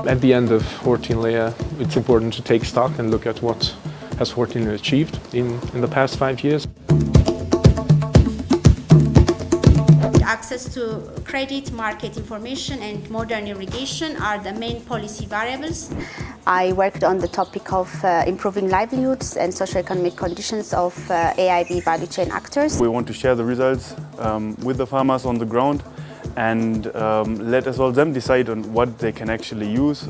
At the end of Hortinlea, it's important to take stock and look at what has Hortinlea achieved in the past 5 years. Access to credit, market information and modern irrigation are the main policy variables. I worked on the topic of improving livelihoods and socio-economic conditions of AIV value chain actors. We want to share the results with the farmers on the ground and let us all them decide on what they can actually use.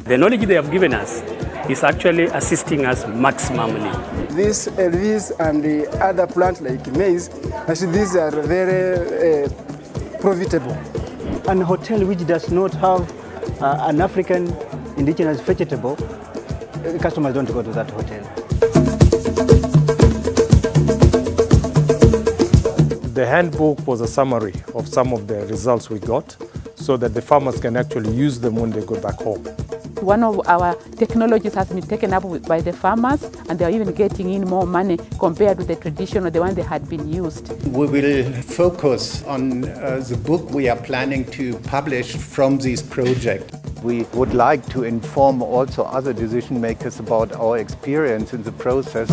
The knowledge they have given us is actually assisting us maximally. These leaves and the other plants like maize, actually these are very profitable. An hotel which does not have an African indigenous vegetable, customers don't go to that hotel. The handbook was a summary of some of the results we got so that the farmers can actually use them when they go back home. One of our technologies has been taken up by the farmers, and they are even getting in more money compared with the traditional, the one they had been used. We will focus on the book we are planning to publish from this project. We would like to inform also other decision makers about our experience in the process.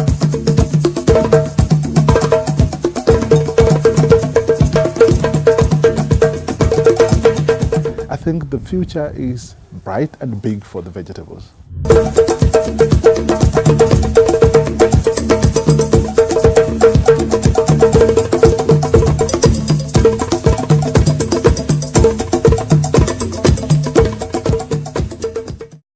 I think the future is bright and big for the vegetables.